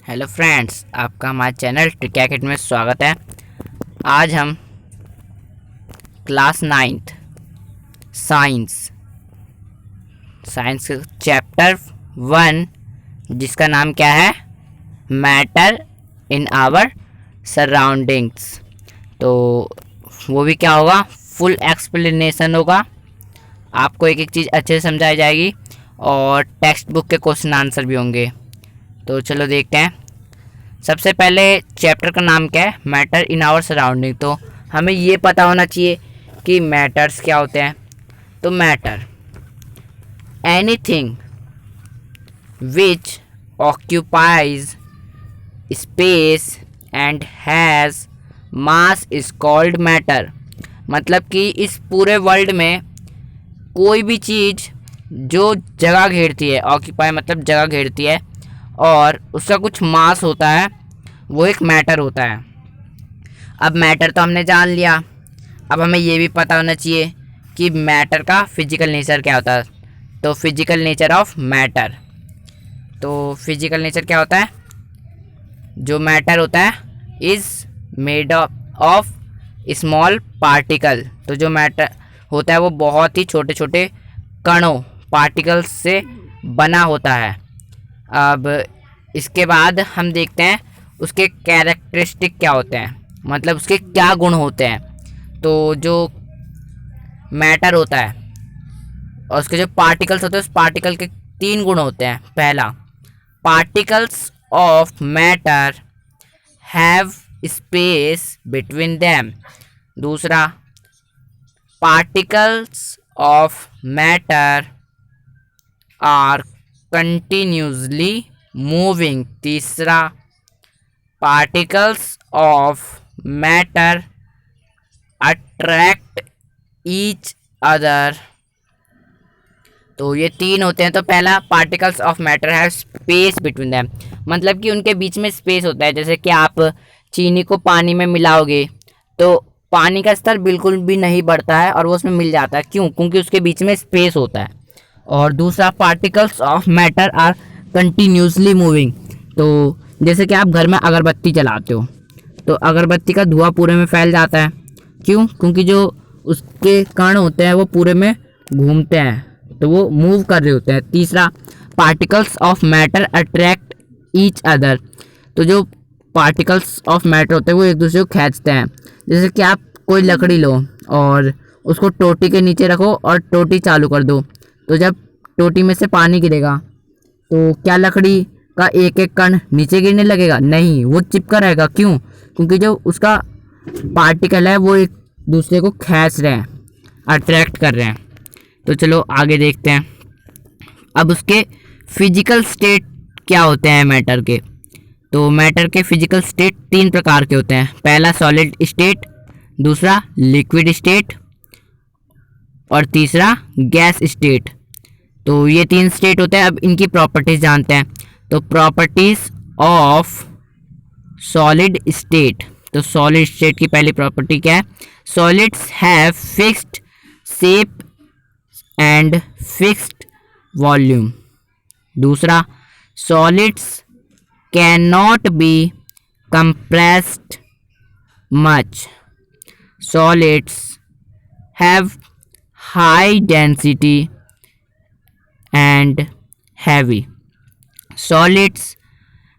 Hello friends, आपका हमारे channel trick academy में स्वागत है। आज हम class 9th science science chapter 1 जिसका नाम क्या है, मैटर इन आवर सराउंडिंग्स। तो वो भी क्या होगा, फुल एक्सप्लेनेशन होगा। आपको एक एक चीज़ अच्छे से समझाई जाएगी और टेक्स्ट बुक के क्वेश्चन आंसर भी होंगे। तो चलो देखते हैं। सबसे पहले चैप्टर का नाम क्या है, मैटर इन आवर सराउंडिंग। तो हमें ये पता होना चाहिए कि मैटर्स क्या होते हैं। तो matter, anything which occupies space and has mass is called matter. मतलब कि इस पूरे वर्ल्ड में कोई भी चीज़ जो जगह घेरती है, ऑक्यूपाई मतलब जगह घेरती है, और उसका कुछ मास होता है, वो एक मैटर होता है। अब मैटर तो हमने जान लिया। अब हमें ये भी पता होना चाहिए कि मैटर का फिजिकल नेचर क्या होता है। तो फिजिकल नेचर ऑफ मैटर, तो फिजिकल नेचर क्या होता है, जो मैटर होता है is made of small particle. तो जो मैटर होता है वो बहुत ही छोटे छोटे कणों, पार्टिकल्स से बना होता है। अब इसके बाद हम देखते हैं उसके कैरेक्टरिस्टिक क्या होते हैं, मतलब उसके क्या गुण होते हैं। तो जो मैटर होता है और उसके जो पार्टिकल्स होते हैं, उस पार्टिकल के 3 गुण होते हैं। पहला, particles of matter have space between them. दूसरा, particles of matter are continuously moving. तीसरा, particles of matter attract each other. तो ये 3 होते हैं। तो पहला, particles of matter have space between them, मतलब कि उनके बीच में स्पेस होता है। जैसे कि आप चीनी को पानी में मिलाओगे तो पानी का स्तर बिल्कुल भी नहीं बढ़ता है और वो उसमें मिल जाता है। क्यों? क्योंकि उसके बीच में स्पेस होता है। और दूसरा, particles of matter are continuously moving. तो जैसे कि आप घर में अगरबत्ती जलाते हो तो अगरबत्ती का धुआं पूरे में फैल जाता है। क्यों? क्योंकि जो उसके कण होते हैं वो पूरे में घूमते हैं, तो वो मूव कर रहे होते हैं। तीसरा, particles of matter attract each other. तो जो पार्टिकल्स ऑफ मैटर होते हैं वो एक दूसरे को खींचते हैं। जैसे कि आप कोई लकड़ी लो और उसको टोटी के नीचे रखो और टोटी चालू कर दो, तो जब टोटी में से पानी गिरेगा तो क्या लकड़ी का एक एक कण नीचे गिरने लगेगा? नहीं, वो चिपका रहेगा। क्यों? क्योंकि जो उसका पार्टिकल है वो एक दूसरे को खींच रहे हैं, अट्रैक्ट कर रहे हैं। तो चलो आगे देखते हैं। अब उसके फिजिकल स्टेट क्या होते हैं मैटर के। तो मैटर के फिजिकल स्टेट 3 प्रकार के होते हैं। पहला, सॉलिड स्टेट। दूसरा, लिक्विड स्टेट। और तीसरा, गैस स्टेट। तो ये 3 स्टेट होते हैं। अब इनकी प्रॉपर्टीज़ जानते हैं। तो प्रॉपर्टीज़ ऑफ सॉलिड स्टेट। तो सॉलिड स्टेट की पहली प्रॉपर्टी क्या है? Solids have fixed shape and fixed volume. दूसरा, solids can not be compressed much. Solids have high density and heavy. Solids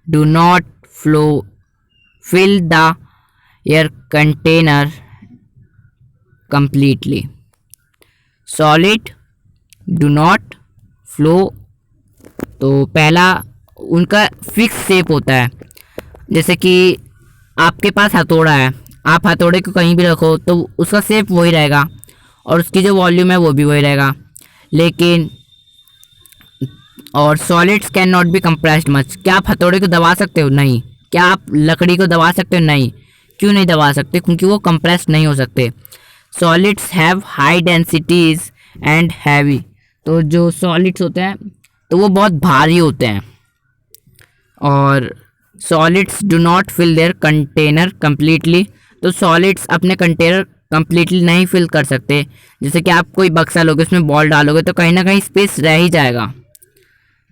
do not fill the air container completely. Solid do not flow। तो पहला, उनका fix shape होता है। जैसे कि आपके पास हथौड़ा है, आप हथौड़े को कहीं भी रखो तो उसका शेप वही रहेगा और उसकी जो वॉल्यूम है वो भी वही रहेगा। लेकिन और solids can not be compressed much. क्या आप हथौड़े को दबा सकते हो? नहीं। क्या आप लकड़ी को दबा सकते हो? नहीं। क्यों नहीं दबा सकते? क्योंकि वो कंप्रेस्ड नहीं हो सकते। Solids have high densities and heavy. तो जो सॉलिड्स होते हैं तो वो बहुत भारी होते हैं। और solids do not fill their container completely. तो सॉलिड्स अपने कंटेनर कम्प्लीटली नहीं फिल कर सकते। जैसे कि आप कोई बक्सा लोगे, उसमें बॉल डालोगे तो कहीं ना कहीं स्पेस रह ही जाएगा।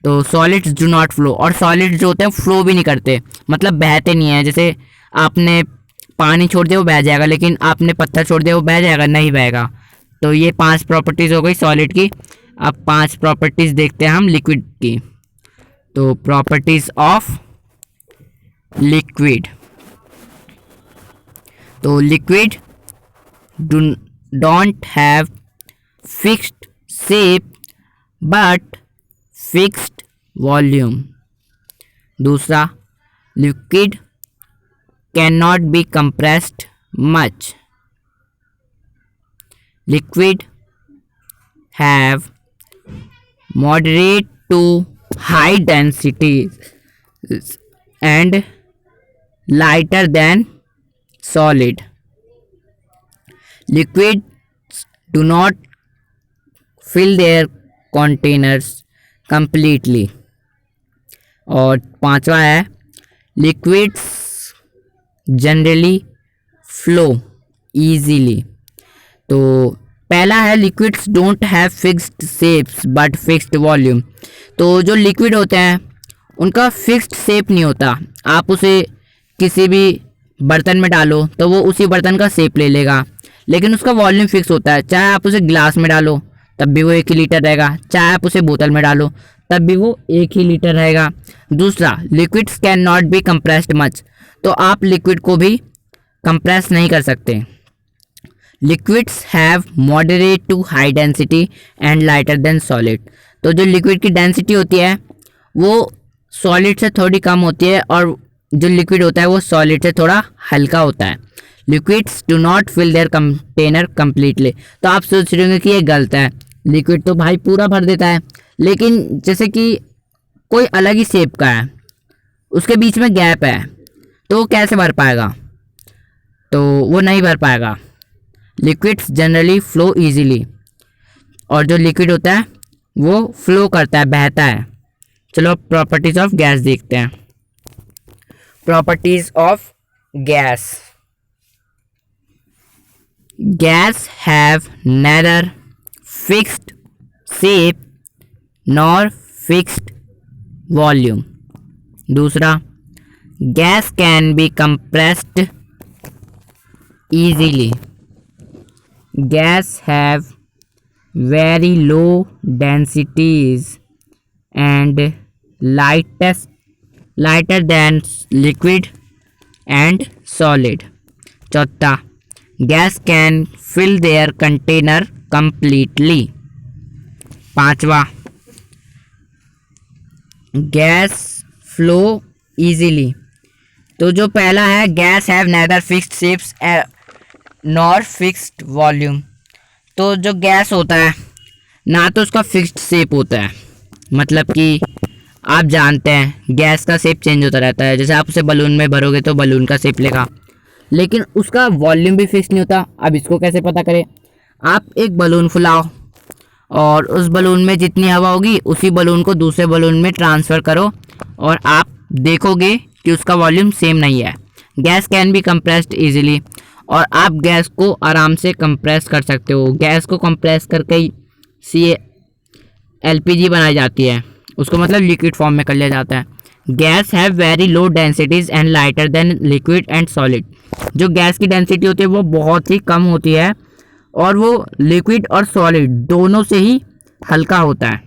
तो सॉलिड्स डू नॉट फ्लो, और सॉलिड्स जो होते हैं फ्लो भी नहीं करते, मतलब बहते नहीं है। जैसे आपने पानी छोड़ दिया वो बह जाएगा, लेकिन आपने पत्थर छोड़ दिया वो बह जाएगा, नहीं बहेगा। तो ये 5 प्रॉपर्टीज़ हो गई सॉलिड की। अब 5 प्रॉपर्टीज़ देखते हैं हम लिक्विड की। तो प्रॉपर्टीज़ ऑफ लिक्विड, तो liquid don't have fixed shape but fixed volume. दूसरा, liquid can not be compressed much. Liquid have moderate to high densities and lighter than solid. Liquids do not fill their containers completely. और पांचवा है, liquids generally flow easily. तो पहला है liquids don't have fixed shapes but fixed volume. तो जो liquid होते हैं उनका फिक्स्ड शेप नहीं होता, आप उसे किसी भी बर्तन में डालो तो वो उसी बर्तन का शेप ले लेगा, लेकिन उसका वॉल्यूम फिक्स होता है। चाहे आप उसे ग्लास में डालो तब भी वो 1 ही लीटर रहेगा, चाहे आप उसे बोतल में डालो तब भी वो 1 ही लीटर रहेगा। दूसरा, liquids can not be compressed much, तो आप लिक्विड को भी कंप्रेस नहीं कर सकते। Liquids have moderate to high density and lighter than solid. तो जो लिक्विड की डेंसिटी होती है वो सॉलिड से थोड़ी कम होती है, और जो लिक्विड होता है वो सॉलिड से थोड़ा हल्का होता है। Liquids do not fill their container completely. तो आप सोच रहे होंगे कि ये गलत है, लिक्विड तो भाई पूरा भर देता है, लेकिन जैसे कि कोई अलग ही शेप का है, उसके बीच में गैप है, तो वो कैसे भर पाएगा? तो वो नहीं भर पाएगा। लिक्विड्स जनरली फ्लो इजीली, और जो लिक्विड होता है वो फ्लो करता है, बहता है। चलो प्रॉपर्टीज ऑफ गैस देखते हैं। Properties of gas. Gas have neither fixed shape nor fixed volume. दूसरा, gas can be compressed easily. Gas have very low densities and lighter than liquid and solid. चौथा, gas can fill their container completely. पांचवा, gas flow easily। तो जो पहला है, gas have neither fixed shapes nor fixed volume. तो जो gas होता है ना तो उसका फिक्स्ड शेप होता है, मतलब कि आप जानते हैं गैस का शेप चेंज होता रहता है। जैसे आप उसे बलून में भरोगे तो बलून का शेप लेगा, लेकिन उसका वॉल्यूम भी फिक्स नहीं होता। अब इसको कैसे पता करें? आप एक बलून फुलाओ और उस बलून में जितनी हवा होगी उसी बलून को दूसरे बलून में ट्रांसफ़र करो, और आप देखोगे कि उसका वॉल्यूम सेम नहीं है। Gas can be compressed easily, और आप गैस को आराम से कंप्रेस कर सकते हो। गैस को कंप्रेस करके ही LPG बनाई जाती है, उसको मतलब लिक्विड फॉर्म में कर लिया जाता है। Gas have very low densities and lighter then liquid and solid. जो गैस की डेंसिटी होती है वो बहुत ही कम होती है, और वो लिक्विड और सॉलिड दोनों से ही हल्का होता है।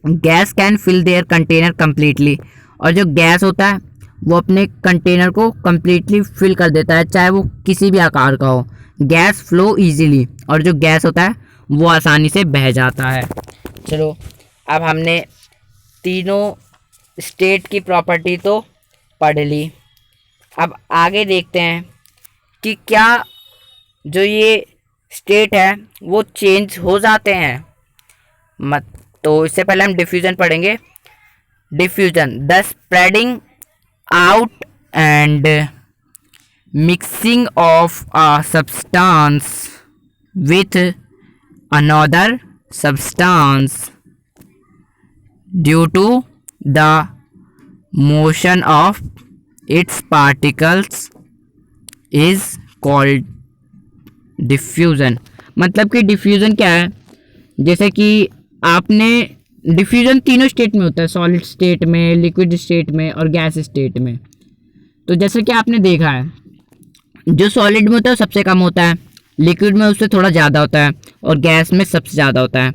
Gas can fill their container completely, और जो गैस होता है वो अपने कंटेनर को कम्प्लीटली फिल कर देता है, चाहे वो किसी भी आकार का हो। गैस फ्लो इजीली, और जो गैस होता है वो आसानी से बह जाता है। चलो अब हमने तीनों स्टेट की प्रॉपर्टी तो पढ़ ली, अब आगे देखते हैं कि क्या जो ये स्टेट है वो चेंज हो जाते हैं। तो इससे पहले हम डिफ्यूज़न पढ़ेंगे। Diffusion, the spreading out and mixing of a substance with another substance due to the motion of its particles is called diffusion। मतलब कि डिफ्यूज़न क्या है? जैसे कि आपने डिफ्यूजन तीनों स्टेट में होता है, सॉलिड स्टेट में, लिक्विड स्टेट में और गैस स्टेट में। तो जैसे कि आपने देखा है, जो सॉलिड में होता है सबसे कम होता है, लिक्विड में उससे थोड़ा ज़्यादा होता है और गैस में सबसे ज़्यादा होता है।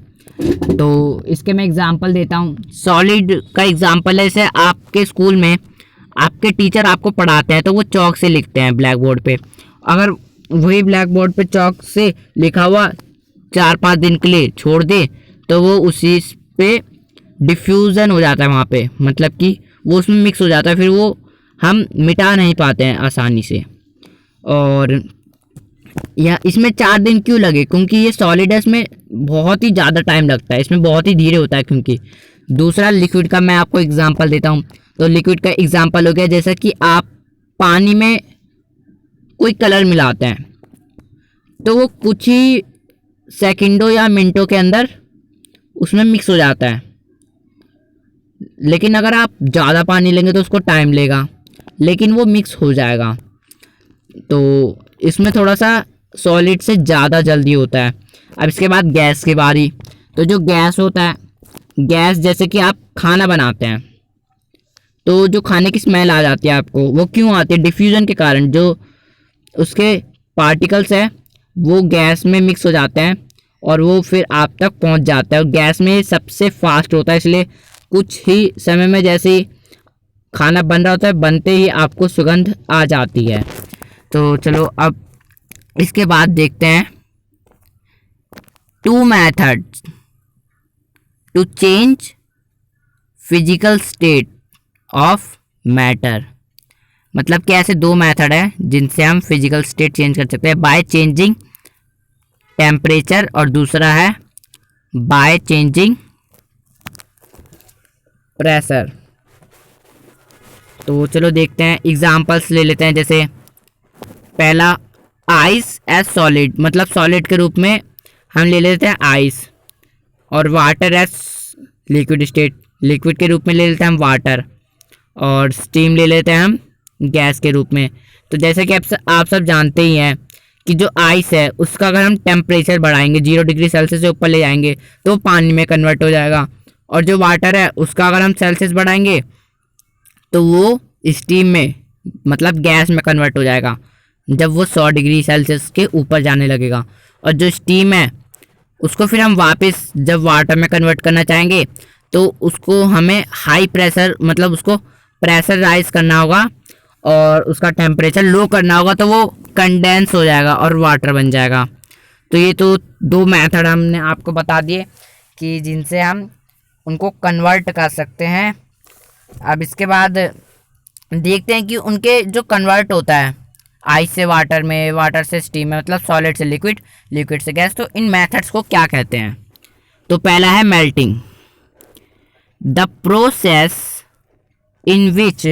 तो इसके मैं एग्जांपल देता हूँ। सॉलिड का एग्जांपल है, जैसे आपके स्कूल में आपके टीचर आपको पढ़ाते हैं तो वो चौक से लिखते हैं ब्लैक बोर्ड पे। अगर वही ब्लैक बोर्ड पे चौक से लिखा हुआ 4-5 दिन के लिए छोड़ दे तो वो उसी पे डिफ्यूज़न हो जाता है वहाँ पे, मतलब कि वो उसमें मिक्स हो जाता है, फिर वो हम मिटा नहीं पाते हैं आसानी से। और या इसमें 4 दिन क्यों लगे, क्योंकि ये सॉलिड है, इसमें बहुत ही ज़्यादा टाइम लगता है, इसमें बहुत ही धीरे होता है। क्योंकि दूसरा लिक्विड का मैं आपको एग्जांपल देता हूँ। तो लिक्विड का एग्जांपल हो गया जैसा कि आप पानी में कोई कलर मिलाते हैं तो वो कुछ ही सेकंडों या मिनटों के अंदर उसमें मिक्स हो जाता है। लेकिन अगर आप ज़्यादा पानी लेंगे तो उसको टाइम लेगा, लेकिन वो मिक्स हो जाएगा। तो इसमें थोड़ा सा सॉलिड से ज़्यादा जल्दी होता है। अब इसके बाद गैस की बारी। तो जो गैस होता है, गैस जैसे कि आप खाना बनाते हैं तो जो खाने की स्मेल आ जाती है आपको, वो क्यों आती है? डिफ्यूज़न के कारण। जो उसके पार्टिकल्स हैं वो गैस में मिक्स हो जाते हैं और वो फिर आप तक पहुंच जाता है। और गैस में सबसे फास्ट होता है, इसलिए कुछ ही समय में जैसे ही खाना बन रहा होता है, बनते ही आपको सुगंध आ जाती है। तो चलो अब इसके बाद देखते हैं 2 methods to change physical state of matter. मतलब कि ऐसे 2 मेथड है जिनसे हम फिजिकल स्टेट चेंज कर सकते हैं, बाय चेंजिंग टेम्परेचर और दूसरा है बाय चेंजिंग प्रेशर। तो चलो देखते हैं, एग्जांपल्स ले लेते हैं। जैसे पहला आइस एज सॉलिड, मतलब सॉलिड के रूप में हम ले लेते हैं आइस, और water as liquid state, liquid के रूप में ले लेते हैं हम वाटर, और स्टीम ले लेते हैं हम गैस के रूप में। तो जैसे कि आप सब जानते ही हैं कि जो आइस है उसका अगर हम टेम्परेचर बढ़ाएंगे 0 डिग्री सेल्सियस से ऊपर ले जाएंगे तो पानी में कन्वर्ट हो जाएगा, और जो वाटर है उसका अगर हम सेल्सियस बढ़ाएंगे तो वो स्टीम में, मतलब गैस में कन्वर्ट हो जाएगा जब वो 100 डिग्री सेल्सियस के ऊपर जाने लगेगा। और जो स्टीम है उसको फिर हम वापस जब वाटर में कन्वर्ट करना चाहेंगे तो उसको हमें हाई प्रेशर, मतलब उसको प्रेशर राइज करना होगा और उसका टेम्परेचर लो करना होगा, तो वो कंडेंस हो जाएगा और वाटर बन जाएगा। तो ये तो 2 मेथड हमने आपको बता दिए कि जिनसे हम उनको कन्वर्ट कर सकते हैं। अब इसके बाद देखते हैं कि उनके जो कन्वर्ट होता है आइस से वाटर में, वाटर से स्टीम में, मतलब सॉलिड से लिक्विड, लिक्विड से गैस, तो इन मेथड्स को क्या कहते हैं। तो पहला है melting, the process in which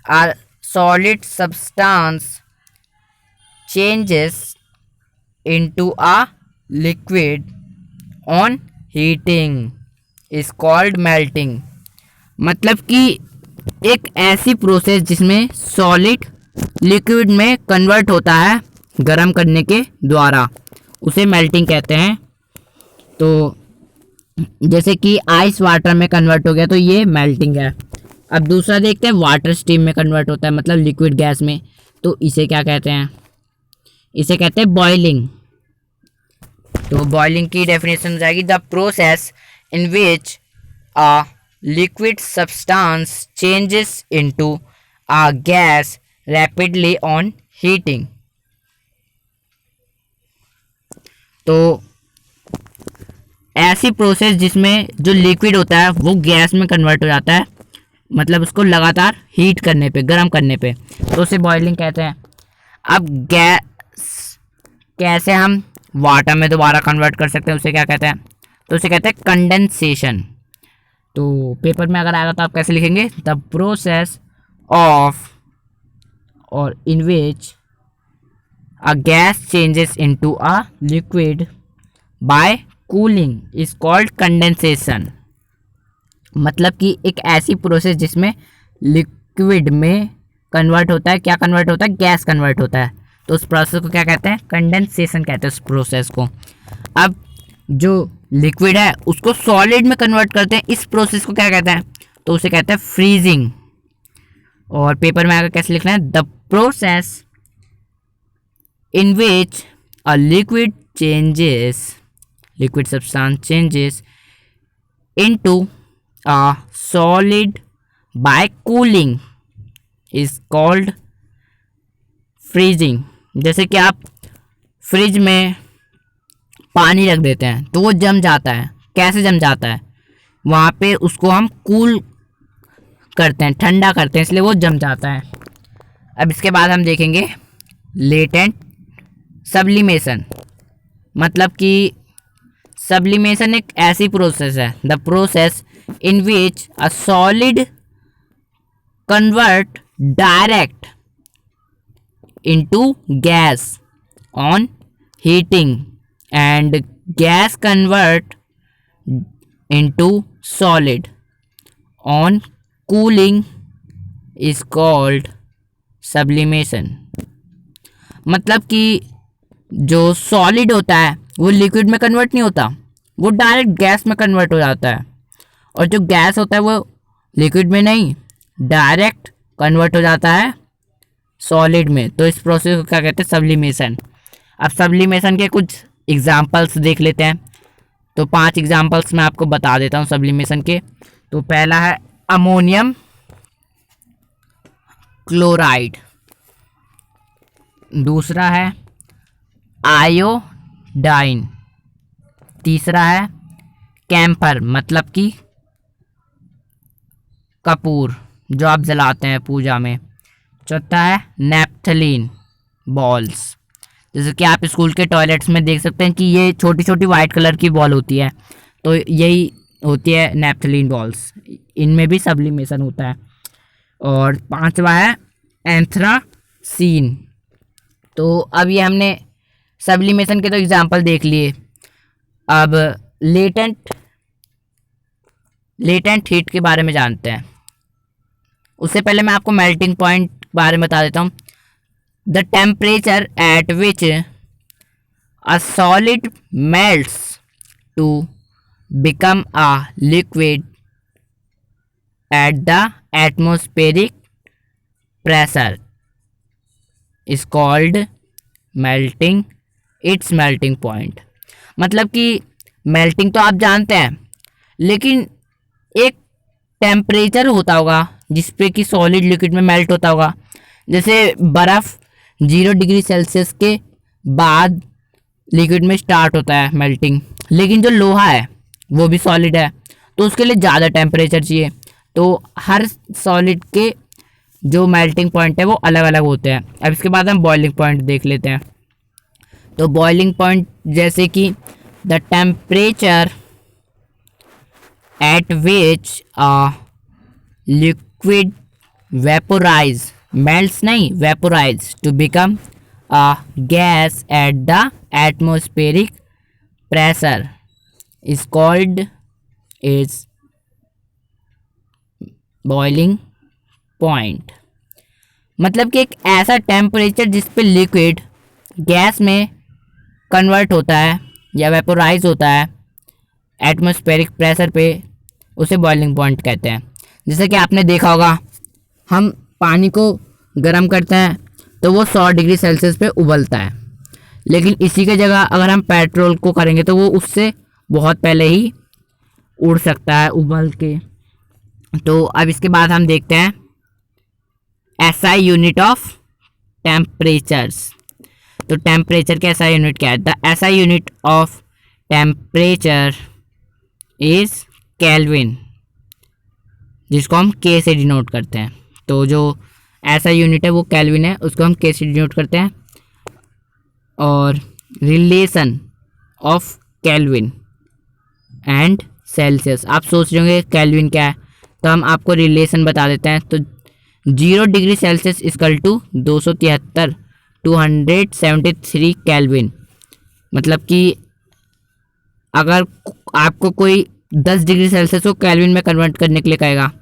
a solid substance changes into a liquid on heating is called melting। मतलब कि एक ऐसी प्रोसेस जिसमें सॉलिड लिक्विड में कन्वर्ट होता है गर्म करने के द्वारा, उसे मेल्टिंग कहते हैं। तो जैसे कि आइस वाटर में कन्वर्ट हो गया तो ये मेल्टिंग है। अब दूसरा देखते हैं, वाटर स्टीम में कन्वर्ट होता है, मतलब लिक्विड गैस में, तो इसे क्या कहते हैं? इसे कहते हैं बॉइलिंग। तो बॉइलिंग की डेफिनेशन हो जाएगी, the process in which a liquid substance changes into a gas rapidly on heating. तो ऐसी प्रोसेस जिसमें जो लिक्विड होता है वो गैस में कन्वर्ट हो जाता है, मतलब उसको लगातार हीट करने पे, गर्म करने पे, तो उसे बॉइलिंग कहते हैं। अब गैस कैसे हम वाटर में दोबारा कन्वर्ट कर सकते हैं, उसे क्या कहते हैं? तो उसे कहते हैं कंडेंसेशन। तो पेपर में अगर आएगा तो आप कैसे लिखेंगे? The process of or in which a gas changes into a liquid by cooling is called condensation. मतलब कि एक ऐसी प्रोसेस जिसमें लिक्विड में कन्वर्ट होता है, क्या कन्वर्ट होता है? गैस कन्वर्ट होता है, तो उस प्रोसेस को क्या कहते हैं? कंडेंसेशन कहते हैं उस प्रोसेस को। अब जो लिक्विड है उसको सॉलिड में कन्वर्ट करते हैं, इस प्रोसेस को क्या कहते हैं, तो उसे कहते हैं फ्रीजिंग। और पेपर में आकर कैसे लिखना है, the process in which a liquid substance changes into a solid by cooling is called freezing। जैसे कि आप फ्रिज में पानी रख देते हैं तो वो जम जाता है, कैसे जम जाता है, वहाँ पे उसको हम कूल करते हैं, ठंडा करते हैं, इसलिए वो जम जाता है। अब इसके बाद हम देखेंगे लेटेंट सब्लिमेशन। मतलब कि सब्लिमेशन एक ऐसी प्रोसेस है, the process in which a solid convert direct into gas on heating and gas convert into solid on cooling is called sublimation. मतलब कि जो सॉलिड होता है वो लिक्विड में कन्वर्ट नहीं होता, वो डायरेक्ट गैस में कन्वर्ट हो जाता है, और जो गैस होता है वो लिक्विड में नहीं डायरेक्ट कन्वर्ट हो जाता है सॉलिड में। तो इस प्रोसेस को क्या कहते हैं, सब्लिमेशन। अब सब्लिमेशन के कुछ एग्जांपल्स देख लेते हैं। तो 5 एग्जांपल्स मैं आपको बता देता हूँ सब्लिमेशन के। तो पहला है अमोनियम क्लोराइड, दूसरा है आयोडाइन, तीसरा है कैम्फर मतलब कि कपूर जो आप जलाते हैं पूजा में, चौथा है नैप्थलीन बॉल्स, जैसे कि आप स्कूल के टॉयलेट्स में देख सकते हैं कि ये छोटी छोटी वाइट कलर की बॉल होती है, तो यही होती है नैप्थलीन बॉल्स, इनमें भी सब्लिमेशन होता है। और पांचवा है एंथ्रासीन। तो अब ये हमने सब्लिमेशन के तो एग्जाम्पल देख लिए। अब लेटेंट हीट के बारे में जानते हैं। उससे पहले मैं आपको मेल्टिंग पॉइंट बारे में बता देता हूँ। The temperature at which a solid melts to become a liquid at the atmospheric pressure is called melting, it's melting point. मतलब कि मेल्टिंग तो आप जानते हैं, लेकिन एक टेम्परेचर होता होगा जिस पे कि सॉलिड लिक्विड में मेल्ट होता होगा। जैसे बर्फ़ 0 डिग्री सेल्सियस के बाद लिक्विड में स्टार्ट होता है मेल्टिंग, लेकिन जो लोहा है वो भी सॉलिड है तो उसके लिए ज़्यादा टेम्परेचर चाहिए। तो हर सॉलिड के जो मेल्टिंग पॉइंट है वो अलग अलग होते हैं। अब इसके बाद हम बॉइलिंग पॉइंट देख लेते हैं। तो बॉइलिंग पॉइंट जैसे कि the temperature at which a liquid vaporize, melts नहीं vaporize to become a gas at the atmospheric pressure is called is boiling point. मतलब कि एक ऐसा टेम्परेचर जिस पे लिक्विड गैस में कन्वर्ट होता है या वेपोराइज होता है एटमॉस्फेरिक प्रेशर पे, उसे बॉइलिंग पॉइंट कहते हैं। जैसे कि आपने देखा होगा हम पानी को गर्म करते हैं तो वो 100 डिग्री सेल्सियस पे उबलता है, लेकिन इसी के जगह अगर हम पेट्रोल को करेंगे तो वो उससे बहुत पहले ही उड़ सकता है उबल के। तो अब इसके बाद हम देखते हैं एसआई यूनिट ऑफ टेम्परेचर्स। तो टेम्परेचर का एसआई यूनिट क्या है? The SI unit of temperature is kelvin, जिसको हम के से डिनोट करते हैं। तो जो ऐसा यूनिट है वो केल्विन है, उसको हम के से डिनोट करते हैं। और relation of kelvin and Celsius, आप सोच रहे होंगे केल्विन क्या है, तो हम आपको रिलेशन बता देते हैं। तो 0 degree Celsius equal to 273 kelvin. मतलब कि अगर आपको कोई 10 डिग्री सेल्सियस को केल्विन में कन्वर्ट करने के लिए कहेगा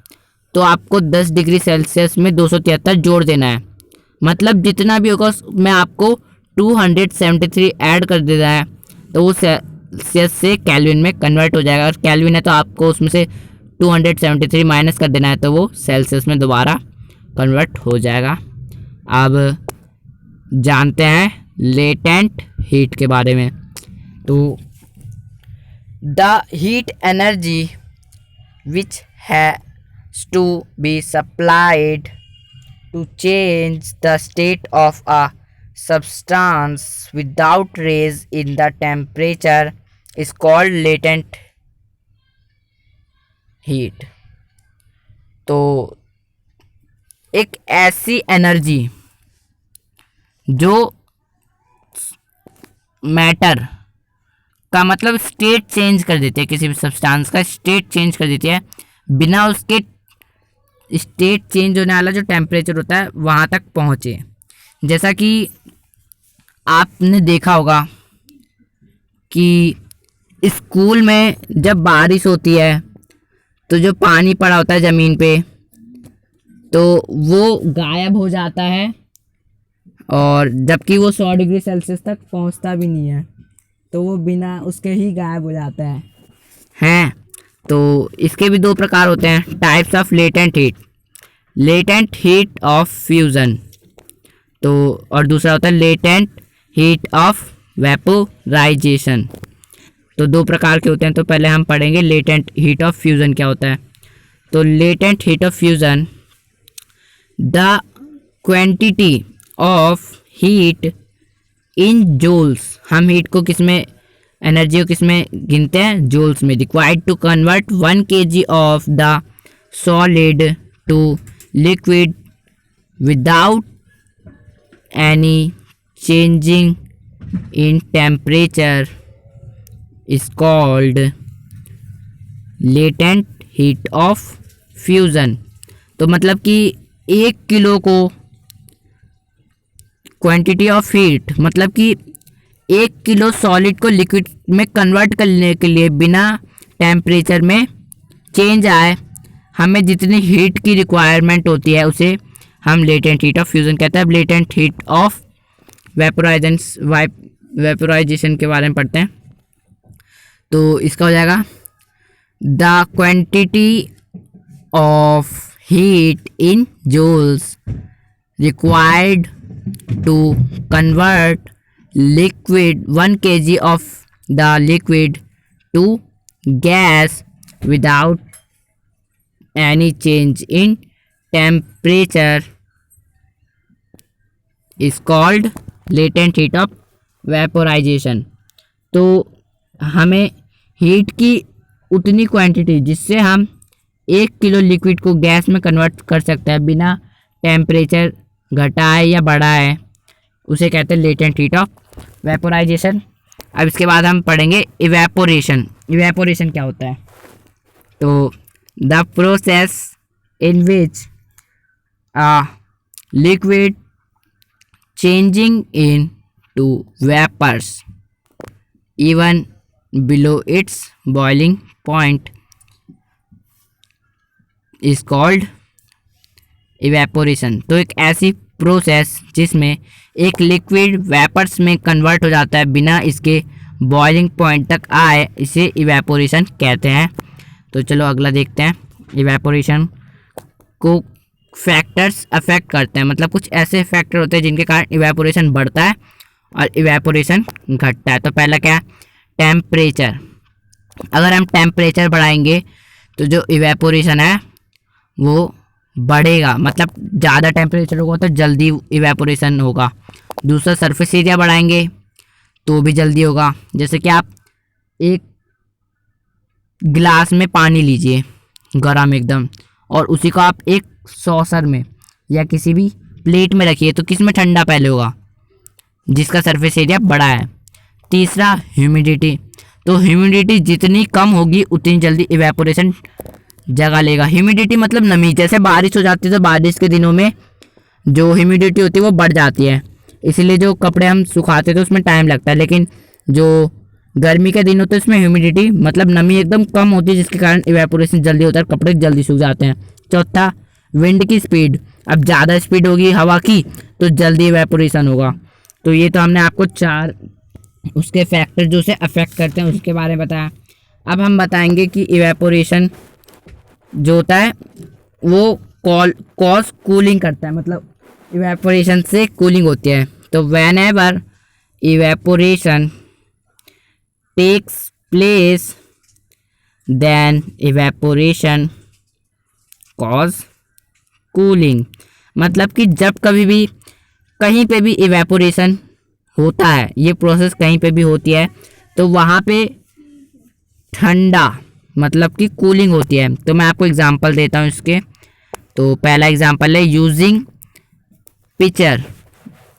तो आपको 10 डिग्री सेल्सियस में 273 जोड़ देना है। मतलब जितना भी होगा उसमें आपको 273 ऐड कर देना है, तो वो सेल्सियस से केल्विन में कन्वर्ट हो जाएगा। और केल्विन है तो आपको उसमें से 273 माइनस कर देना है तो वो सेल्सियस में दोबारा कन्वर्ट हो जाएगा। अब जानते हैं लेटेंट हीट के बारे में। तो the heat energy which has to be supplied to change the state of a substance without raise in the temperature is called latent heat। तो एक ऐसी एनर्जी जो मैटर का मतलब स्टेट चेंज कर देती है, किसी भी सब्सटेंस का स्टेट चेंज कर देती है बिना उसके स्टेट चेंज होने वाला जो टेम्परेचर होता है वहाँ तक पहुँचे। जैसा कि आपने देखा होगा कि स्कूल में जब बारिश होती है तो जो पानी पड़ा होता है ज़मीन पे तो वो गायब हो जाता है, और जबकि वो 100 डिग्री सेल्सियस तक पहुँचता भी नहीं है, तो वो बिना उसके ही गायब हो जाता है। तो इसके भी दो प्रकार होते हैं, types of latent heat. Latent heat of fusion तो, और दूसरा होता है लेटेंट हीट ऑफ वेपोराइजेशन। तो दो प्रकार के होते हैं। तो पहले हम पढ़ेंगे लेटेंट हीट ऑफ फ्यूज़न क्या होता है। तो latent heat of fusion the quantity of heat in joules. हम हीट को किस में, एनर्जी को किस में गिनते हैं, जूल्स में। Required to convert 1 kg of the solid to liquid without any changing in temperature is called latent heat of fusion. तो मतलब कि 1 किलो को क्वांटिटी ऑफ हीट मतलब कि 1 किलो सॉलिड को लिक्विड में कन्वर्ट करने के लिए बिना टेम्परेचर में चेंज आए हमें जितनी हीट की रिक्वायरमेंट होती है उसे हम लेटेंट हीट ऑफ फ्यूज़न कहते हैं। अब लेटेंट हीट ऑफ वेपोराइजेशन के बारे में पढ़ते हैं। तो इसका हो जाएगा the quantity of heat in joules required to convert liquid 1 kg of the liquid to gas without any change in temperature is called latent heat of vaporization। तो हमें हीट की उतनी क्वांटिटी जिससे हम 1 किलो लिक्विड को gas में convert कर सकते हैं बिना टेम्परेचर घटाए या बढ़ाए, उसे कहते हैं लेटेंट हीट ऑफ वेपोराइजेशन। अब इसके बाद हम पढ़ेंगे इवेपोरेशन। इवेपोरेशन क्या होता है। तो the process in which liquid changing into vapours even below its boiling point is called evaporation. तो एक ऐसी प्रोसेस जिसमें एक लिक्विड वेपर्स में कन्वर्ट हो जाता है बिना इसके बॉइलिंग पॉइंट तक आए, इसे इवेपोरेशन कहते हैं। तो चलो अगला देखते हैं। इवेपोरेशन को फैक्टर्स अफेक्ट करते हैं, मतलब कुछ ऐसे फैक्टर होते हैं जिनके कारण इवेपोरेशन बढ़ता है और इवेपोरेशन घटता है। तो पहला क्या, टेम्परेचर। अगर हम टेम्परेचर बढ़ाएंगे तो जो इवेपोरेशन है वो बढ़ेगा, मतलब ज़्यादा टेम्परेचर होगा तो जल्दी इवेपोरेशन होगा। दूसरा, सरफेस एरिया बढ़ाएंगे तो भी जल्दी होगा। जैसे कि आप एक गिलास में पानी लीजिए गर्म एकदम, और उसी को आप एक सॉसर में या किसी भी प्लेट में रखिए, तो किस में ठंडा पहले होगा, जिसका सरफेस एरिया बड़ा है। तीसरा, ह्यूमिडिटी। तो ह्यूमिडिटी जितनी कम होगी उतनी जल्दी इवेपोरेशन जगह लेगा। ह्यूमिडिटी मतलब नमी। जैसे बारिश हो जाती है तो बारिश के दिनों में जो ह्यूमिडिटी होती है वो बढ़ जाती है, इसलिए जो कपड़े हम सुखाते हैं तो उसमें टाइम लगता है। लेकिन जो गर्मी के दिन होते हैं उसमें ह्यूमिडिटी मतलब नमी एकदम कम होती है, जिसके कारण इवेपोरेशन जल्दी होता है, कपड़े जल्दी सूख जाते हैं। चौथा, विंड की स्पीड। अब ज़्यादा स्पीड होगी हवा की तो जल्दी इवेपोरेशन होगा। तो ये तो हमने आपको 4 उसके फैक्टर जो उसे अफेक्ट करते हैं उसके बारे में बताया। अब हम बताएंगे कि इवेपोरेशन जो होता है वो कॉज कूलिंग करता है, मतलब इवेपोरेशन से कूलिंग होती है। तो whenever evaporation takes place then evaporation cause cooling, मतलब कि जब कभी भी कहीं पे भी इवेपोरेशन होता है, ये प्रोसेस कहीं पे भी होती है, तो वहाँ पे ठंडा मतलब कि कूलिंग होती है। तो मैं आपको एग्जांपल देता हूँ इसके। तो पहला एग्जांपल है यूजिंग पिचर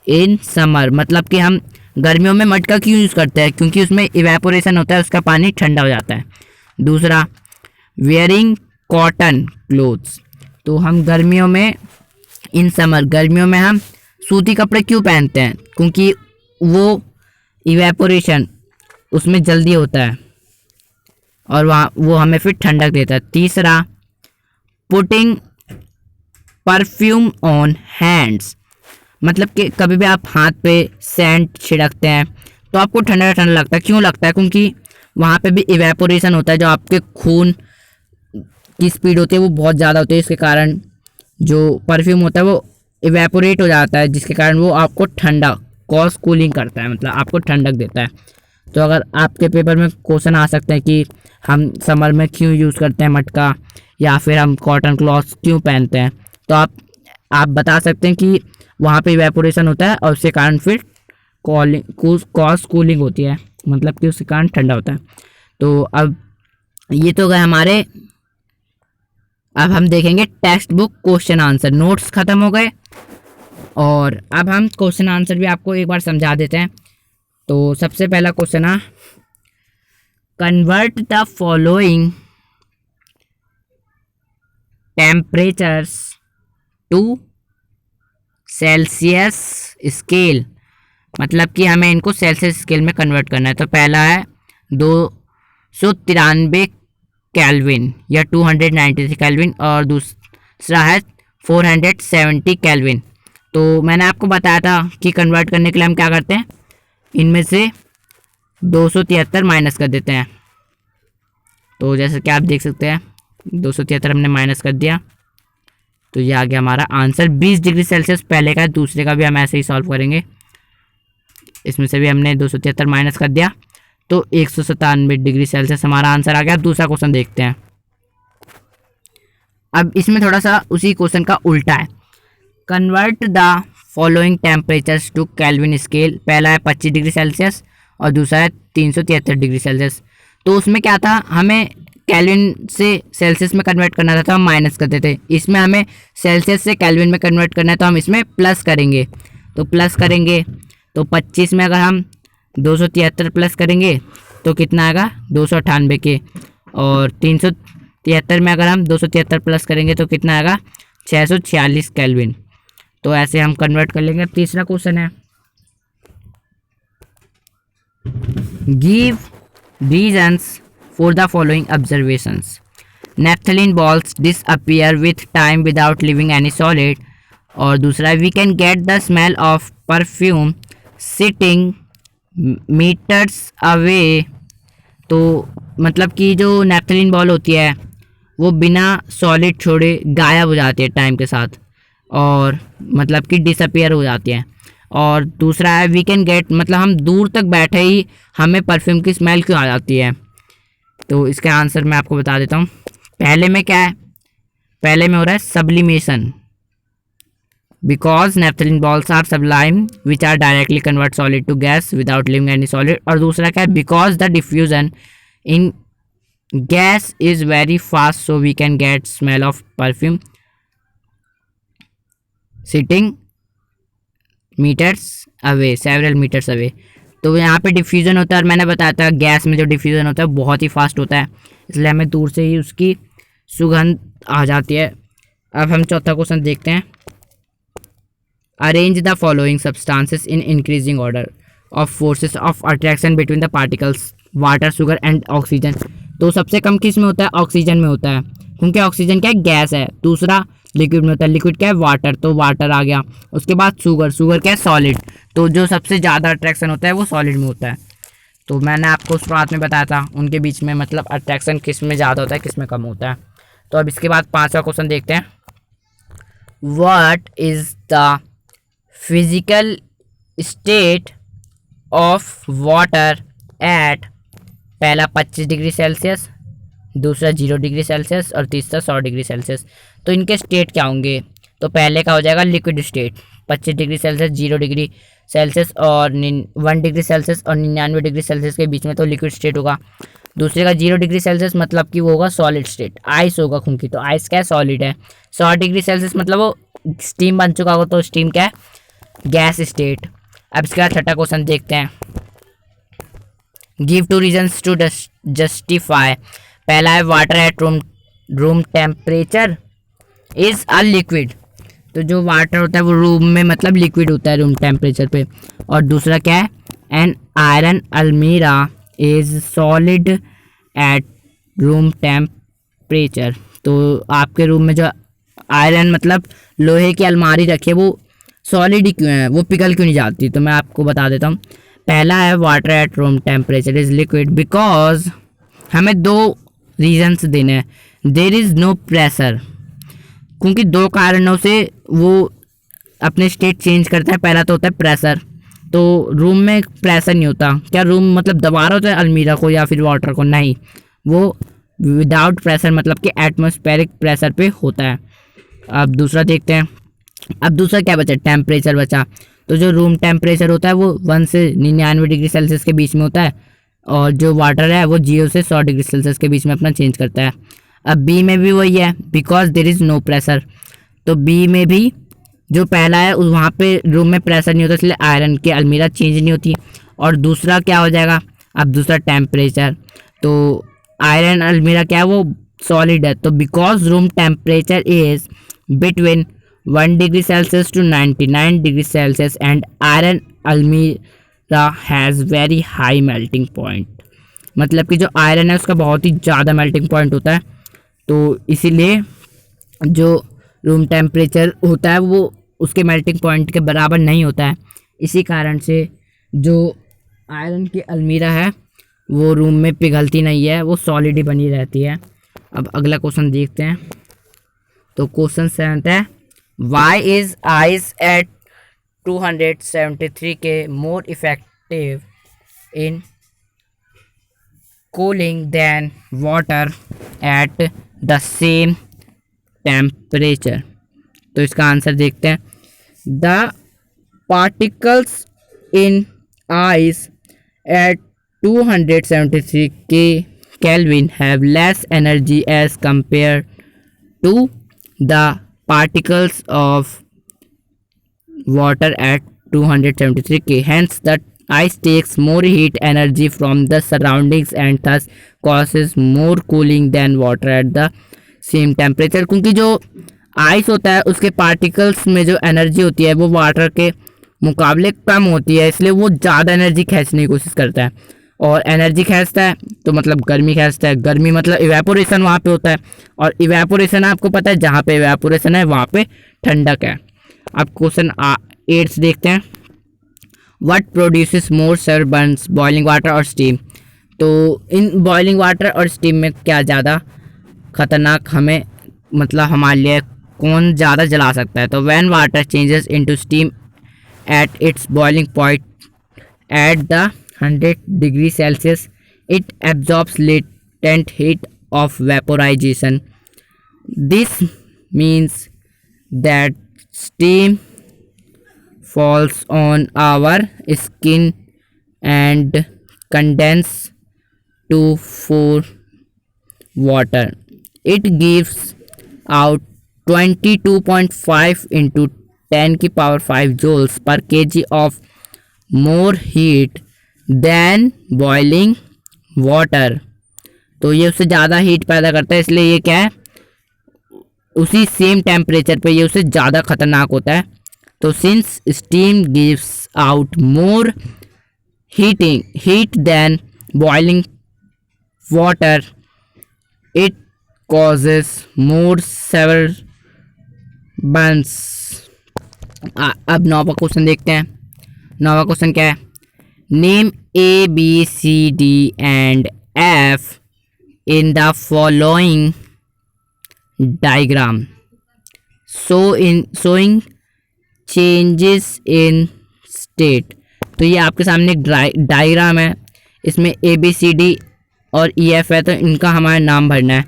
इन समर, मतलब कि हम गर्मियों में मटका क्यों यूज़ करते हैं, क्योंकि उसमें इवेपोरेशन होता है, उसका पानी ठंडा हो जाता है। दूसरा, वेयरिंग कॉटन क्लोथ्स, तो हम गर्मियों में इन समर गर्मियों में हम सूती कपड़े क्यों पहनते हैं, क्योंकि वो इवेपोरेशन उसमें जल्दी होता है और वहाँ वो हमें फिर ठंडक देता है। तीसरा, पुटिंग परफ्यूम ऑन हैंड्स, मतलब कि कभी भी आप हाथ पे सेंट छिड़कते हैं तो आपको ठंडा ठंडा लगता है। क्यों लगता है, क्योंकि वहाँ पे भी इवेपोरेशन होता है, जो आपके खून की स्पीड होती है वो बहुत ज़्यादा होती है, इसके कारण जो परफ्यूम होता है वो इवेपोरेट हो जाता है, जिसके कारण वो आपको ठंडा कॉज कूलिंग करता है, मतलब आपको ठंडक देता है। तो अगर आपके पेपर में क्वेश्चन आ सकते हैं कि हम समर में क्यों यूज़ करते हैं मटका, या फिर हम कॉटन क्लॉथ्स क्यों पहनते हैं, तो आप बता सकते हैं कि वहाँ पे इवेपोरेशन होता है और उसके कारण फिर कॉज कूलिंग होती है, मतलब कि उसके कारण ठंडा होता है। तो अब ये तो गए हमारे, अब हम देखेंगे text book question answer. Notes ख़त्म हो गए और अब हम क्वेश्चन आंसर भी आपको एक बार समझा देते हैं। तो सबसे पहला क्वेश्चन है, convert the following temperatures to Celsius scale, मतलब कि हमें इनको सेल्सियस स्केल में कन्वर्ट करना है। तो पहला है 293 केल्विन या 293 केल्विन, और दूसरा है 470 केल्विन। तो मैंने आपको बताया था कि कन्वर्ट करने के लिए हम क्या करते हैं, इनमें से 273 माइनस कर देते हैं। तो जैसे कि आप देख सकते हैं 273 हमने माइनस कर दिया, तो ये आ गया हमारा आंसर 20 डिग्री सेल्सियस। पहले का दूसरे का भी हम ऐसे ही सॉल्व करेंगे, इसमें से भी हमने 273 माइनस कर दिया, तो 197 डिग्री सेल्सियस हमारा आंसर आ गया। दूसरा क्वेश्चन देखते हैं। अब इसमें थोड़ा सा उसी क्वेश्चन का उल्टा है, convert the following temperatures to kelvin scale. पहला है 25 डिग्री सेल्सियस और दूसरा है 373 डिग्री सेल्सियस। तो उसमें क्या था, हमें केल्विन से सेल्सियस में कन्वर्ट करना था तो हम माइनस करते थे, इसमें हमें सेल्सियस से केल्विन में कन्वर्ट करना है तो हम इसमें प्लस करेंगे। तो प्लस करेंगे तो 25 में अगर हम 273 प्लस करेंगे तो कितना आएगा 298 के, और 373 में अगर हम 273 प्लस करेंगे तो कितना आएगा 646 केल्विन। तो ऐसे हम कन्वर्ट कर लेंगे। तीसरा क्वेश्चन है, give reasons for the following observations. Naphthalene balls disappear with time without leaving any solid, और दूसरा we can get the smell of perfume sitting metres away. तो मतलब कि जो नेफ्थलीन बॉल होती है वो बिना सॉलिड छोड़े गायब हो जाती है टाइम के साथ, और मतलब कि डिसअपियर हो जाती है। और दूसरा है वी कैन गेट, मतलब हम दूर तक बैठे ही हमें परफ्यूम की स्मेल क्यों आ जाती है। तो इसका आंसर मैं आपको बता देता हूँ। पहले में क्या है, पहले में हो रहा है sublimation, because naphthalene balls are sublime which are directly convert solid to gas without leaving any solid. और दूसरा क्या है, because the diffusion in gas is very fast so we can get smell of perfume sitting metres away, several metres away. तो यहाँ पे diffusion होता है, और मैंने बताया था गैस में जो डिफ्यूज़न होता है बहुत ही फास्ट होता है, इसलिए हमें दूर से ही उसकी सुगंध आ जाती है। अब हम चौथा क्वेश्चन देखते हैं, arrange the following substances in increasing order of forces of attraction between the particles, water, sugar and oxygen. तो सबसे कम किस में होता है, ऑक्सीजन में होता है, क्योंकि ऑक्सीजन क्या है, गैस है। दूसरा लिक्विड में होता है, लिक्विड क्या है, वाटर, तो वाटर आ गया। उसके बाद शुगर, शुगर क्या है, सॉलिड। तो जो सबसे ज़्यादा अट्रैक्शन होता है वो सॉलिड में होता है। तो मैंने आपको शुरुआत में बताया था उनके बीच में मतलब अट्रैक्शन किस में ज़्यादा होता है किस में कम होता है। तो अब इसके बाद 5वां क्वेश्चन देखते हैं। What is the physical state of water at, पहला 25 डिग्री सेल्सियस, दूसरा 0 डिग्री सेल्सियस और तीसरा 100 डिग्री सेल्सियस। तो इनके स्टेट क्या होंगे? तो पहले का हो जाएगा liquid state, 25 degree Celsius, 0 degree Celsius और 1 डिग्री सेल्सियस और 99 डिग्री सेल्सियस के बीच में तो लिक्विड स्टेट होगा। दूसरे का 0 डिग्री सेल्सियस मतलब कि वो होगा सॉलिड स्टेट, आइस होगा क्योंकि, तो आइस क्या है? सॉलिड है। 100 डिग्री सेल्सियस मतलब वो स्टीम बन चुका होगा, तो स्टीम क्या है? Gas state. अब इसके बाद 6वां क्वेश्चन देखते हैं। गिव 2 रीजन्स टू जस्टिफाई, पहला है water at room temperature is a liquid, तो जो वाटर होता है वो रूम में मतलब लिक्विड होता है रूम टेम्परेचर पे। और दूसरा क्या है? एन आयरन अलमीरा is solid at room temperature, तो आपके रूम में जो आयरन मतलब लोहे की अलमारी रखी है वो सॉलिड ही क्यों है, वो पिघल क्यों नहीं जाती? तो मैं आपको बता देता हूँ। पहला है water at room temperature is liquid because, हमें 2 रीजन्स देने हैं। देर इज़ नो प्रेशर, क्योंकि 2 कारणों से वो अपने स्टेट चेंज करता है। पहला तो होता है प्रेशर, तो रूम में प्रेशर नहीं होता। क्या रूम मतलब दबा रहा होता है अलमीरा को या फिर वाटर को? नहीं, वो विदाउट प्रेशर मतलब कि एटमॉस्फेरिक प्रेशर पे होता है। अब दूसरा देखते हैं। अब दूसरा क्या बचा? टेम्परेचर बचा। तो जो रूम टेम्परेचर होता है वो 1 से 99 डिग्री सेल्सियस के बीच में होता है, और जो वाटर है वो 0 से 100 डिग्री सेल्सियस के बीच में अपना चेंज करता है। अब बी में भी वही है, because there is no pressure, तो बी में भी जो पहला है वहाँ पे रूम में प्रेशर नहीं होता, इसलिए आयरन की अलमीरा चेंज नहीं होती। और दूसरा क्या हो जाएगा? अब दूसरा टेम्परेचर, तो आयरन अलमीरा क्या है? वो सॉलिड है, तो because room temperature is between 1 degree Celsius to 99 degree Celsius and iron almirah has very high melting point, मतलब कि जो आयरन है उसका बहुत ही ज़्यादा मेल्टिंग पॉइंट होता है, तो इसीलिए जो रूम टेम्परेचर होता है वो उसके मेल्टिंग पॉइंट के बराबर नहीं होता है। इसी कारण से जो आयरन की अलमीरा है वो रूम में पिघलती नहीं है, वो सॉलिड ही बनी रहती है। अब अगला क्वेश्चन देखते हैं। तो क्वेश्चन 7 है, वाई इज़ आइस एट 273 के more effective in cooling than water at the same temperature? तो इसका आंसर देखते हैं। The particles in ice at 273 Kelvin have less energy as compared to the particles of water at 273 K. Hence, the ice takes more heat energy from the surroundings and thus causes more cooling than water at the same temperature. क्योंकि जो ice होता है उसके particles में जो energy होती है वो वाटर के मुकाबले कम होती है, इसलिए वो ज़्यादा एनर्जी खींचने की कोशिश करता है। और एनर्जी खींचता है तो मतलब गर्मी खींचता है, गर्मी मतलब इवेपोरेशन वहाँ पे होता है, और इवेपोरेशन आपको पता है जहाँ पे इवेपोरेशन है वहाँ पे ठंडक है। अब क्वेश्चन 8 देखते हैं। What produces more burns, boiling water और स्टीम? तो इन बॉइलिंग वाटर और स्टीम में क्या ज़्यादा खतरनाक हमें मतलब हमारे लिए कौन ज़्यादा जला सकता है? तो when water changes into steam at its boiling point at the 100 degree Celsius it absorbs latent heat of vaporisation. This means that steam falls on our skin and condense to for water. It gives out 22.5 into 10 की power 5 joules per kg of more heat than boiling water. तो ये उससे ज़्यादा heat पैदा करता है, इसलिए ये क्या है? उसी सेम टेम्परेचर पे ये उससे ज़्यादा खतरनाक होता है। तो since steam gives out more heat than boiling water it causes more severe burns. अब 9वां क्वेश्चन देखते हैं। 9वां क्वेश्चन क्या है? Name A, B, C, D and F in the following diagram. Showing changes in state. तो ये आपके सामने एक डायग्राम है, इसमें A, B, C, D और E, F है, तो इनका हमारा नाम भरना है।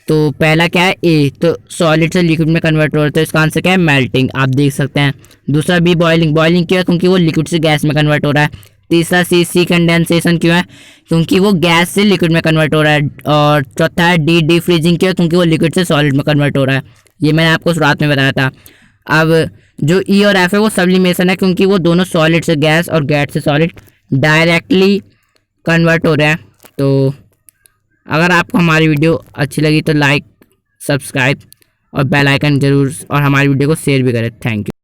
तो पहला क्या है A, तो सॉलिड से लिक्विड में कन्वर्ट हो रहा है, तो इसका आंसर क्या है मेल्टिंग, आप देख सकते हैं। दूसरा B बॉइलिंग क्यों है, क्योंकि वो लिक्विड से गैस में कन्वर्ट हो रहा है। तीसरा C कंडेंसेशन क्यों है, क्योंकि वो गैस से लिक्विड में कन्वर्ट हो रहा है। और चौथा है D फ्रीजिंग क्यों है, क्योंकि वो लिक्विड से सॉलिड में कन्वर्ट हो रहा है। ये मैंने आपको शुरुआत में बताया था। अब जो E और F है वो सब्लिमेशन है, क्योंकि वो दोनों सॉलिड से गैस और गैस से सॉलिड डायरेक्टली कन्वर्ट हो रहा है। तो अगर आपको हमारी वीडियो अच्छी लगी तो लाइक, सब्सक्राइब और बेल आइकन जरूर, और हमारी वीडियो को शेयर भी करें। Thank you.